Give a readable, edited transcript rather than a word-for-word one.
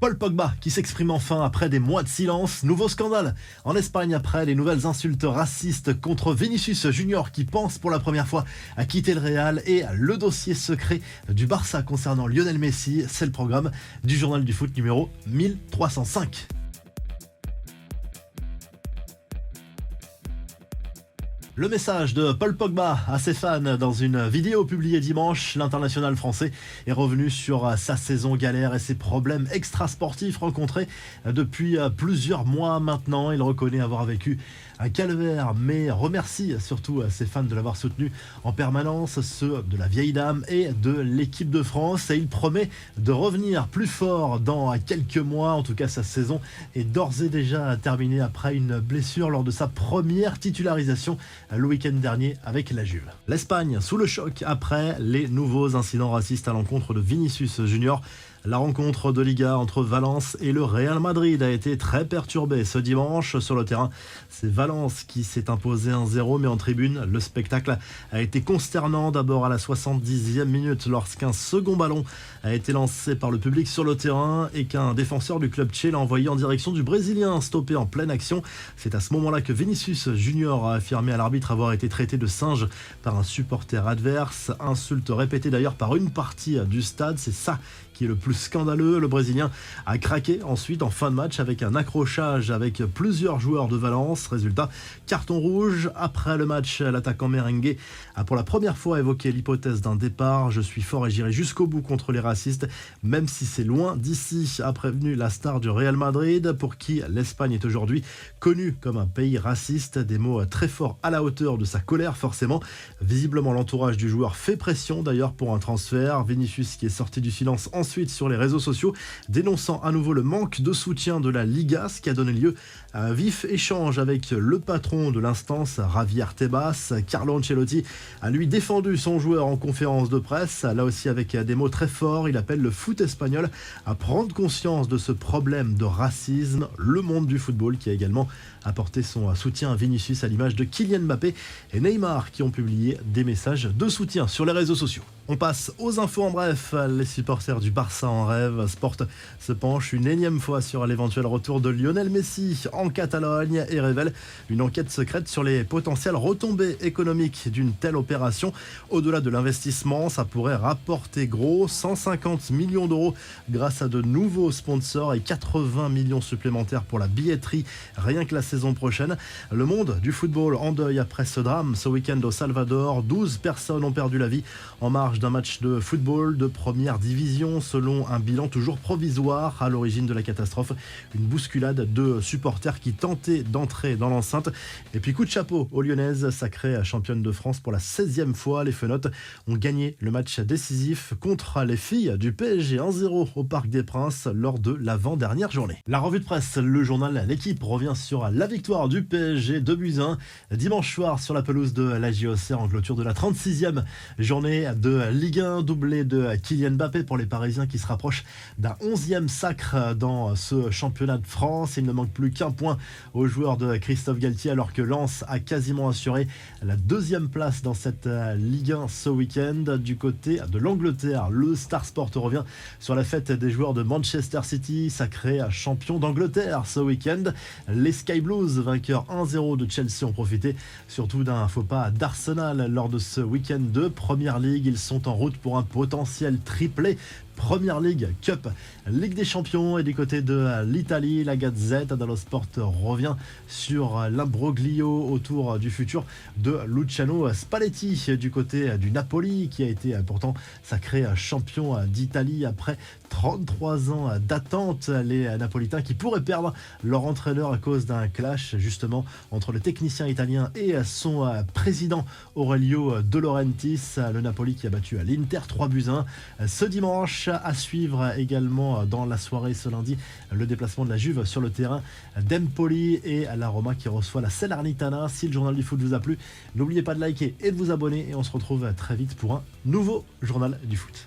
Paul Pogba qui s'exprime enfin après des mois de silence. Nouveau scandale en Espagne après les nouvelles insultes racistes contre Vinicius Junior qui pense pour la première fois à quitter le Real et le dossier secret du Barça concernant Lionel Messi. C'est le programme du journal du foot numéro 1305. Le message de Paul Pogba à ses fans dans une vidéo publiée dimanche. L'international français est revenu sur sa saison galère et ses problèmes extrasportifs rencontrés depuis plusieurs mois maintenant. Il reconnaît avoir vécu un calvaire, mais remercie surtout ses fans de l'avoir soutenu en permanence, ceux de la vieille dame et de l'équipe de France. Et il promet de revenir plus fort dans quelques mois. En tout cas, sa saison est d'ores et déjà terminée après une blessure lors de sa première titularisation le week-end dernier avec la Juve. L'Espagne sous le choc après les nouveaux incidents racistes à l'encontre de Vinicius Junior. La rencontre de Liga entre Valence et le Real Madrid a été très perturbée ce dimanche sur le terrain. C'est Valence qui s'est imposé 1-0, mais en tribune, le spectacle a été consternant. D'abord à la 70e minute lorsqu'un second ballon a été lancé par le public sur le terrain et qu'un défenseur du club Che l'a envoyé en direction du Brésilien, stoppé en pleine action. C'est à ce moment-là que Vinicius Junior a affirmé à l'arbitre avoir été traité de singe par un supporter adverse. Insulte répétée d'ailleurs par une partie du stade. C'est ça qui est le plus scandaleux. Le Brésilien a craqué ensuite en fin de match avec un accrochage avec plusieurs joueurs de Valence. Résultat, carton rouge. Après le match, l'attaquant merengue a pour la première fois évoqué l'hypothèse d'un départ. Je suis fort et j'irai jusqu'au bout contre les racistes, même si c'est loin d'ici, a prévenu la star du Real Madrid, pour qui l'Espagne est aujourd'hui connue comme un pays raciste. Des mots très forts à la hauteur de sa colère forcément. Visiblement, l'entourage du joueur fait pression d'ailleurs pour un transfert. Vinicius qui est sorti du silence ensuite sur les réseaux sociaux, dénonçant à nouveau le manque de soutien de la Liga, ce qui a donné lieu à un vif échange avec le patron de l'instance, Javier Tebas. Carlo Ancelotti a lui défendu son joueur en conférence de presse, là aussi avec des mots très forts. Il appelle le foot espagnol à prendre conscience de ce problème de racisme. Le monde du football qui a également apporté son soutien à Vinicius, à l'image de Kylian Mbappé et Neymar qui ont publié des messages de soutien sur les réseaux sociaux. On passe aux infos en bref. Les supporters du Barça en rêve. Sport se penche une énième fois sur l'éventuel retour de Lionel Messi en Catalogne et révèle une enquête secrète sur les potentielles retombées économiques d'une telle opération. Au-delà de l'investissement, ça pourrait rapporter gros 150 millions d'euros grâce à de nouveaux sponsors et 80 millions supplémentaires pour la billetterie rien que la saison prochaine. Le monde du football en deuil après ce drame ce week-end au Salvador. 12 personnes ont perdu la vie en marge d'un match de football de première division selon un bilan toujours provisoire. À l'origine de la catastrophe, une bousculade de supporters qui tentaient d'entrer dans l'enceinte. Et puis coup de chapeau aux Lyonnaises, sacrées championnes de France pour la 16e fois. Les Fenotes ont gagné le match décisif contre les filles du PSG 1-0 au Parc des Princes lors de l'avant-dernière journée. La revue de presse, le journal L'équipe revient sur la victoire du PSG 2-1 dimanche soir sur la pelouse de la JOCR en clôture de la 36e journée de Ligue 1, doublé de Kylian Mbappé pour les Parisiens qui se rapprochent d'un 11e sacre dans ce championnat de France. Il ne manque plus qu'un point aux joueurs de Christophe Galtier alors que Lens a quasiment assuré la 2e place dans cette Ligue 1 ce week-end. Du côté de l'Angleterre, le Star Sport revient sur la fête des joueurs de Manchester City, sacré champion d'Angleterre ce week-end. Les Sky Blues, vainqueurs 1-0 de Chelsea, ont profité surtout d'un faux pas d'Arsenal lors de ce week-end de Première Ligue. Ils sont en route pour un potentiel triplé. Première League, Cup, Ligue des Champions. Et du côté de l'Italie, la Gazzetta dello Sport revient sur l'imbroglio autour du futur de Luciano Spalletti du côté du Napoli, qui a été pourtant sacré champion d'Italie après 33 ans d'attente. Les Napolitains qui pourraient perdre leur entraîneur à cause d'un clash justement entre le technicien italien et son président Aurelio De Laurentiis. Le Napoli qui a battu l'Inter 3-1 ce dimanche. À suivre également dans la soirée ce lundi, le déplacement de la Juve sur le terrain d'Empoli et la Roma qui reçoit la Salernitana. Si le journal du foot vous a plu, n'oubliez pas de liker et de vous abonner et on se retrouve très vite pour un nouveau journal du foot.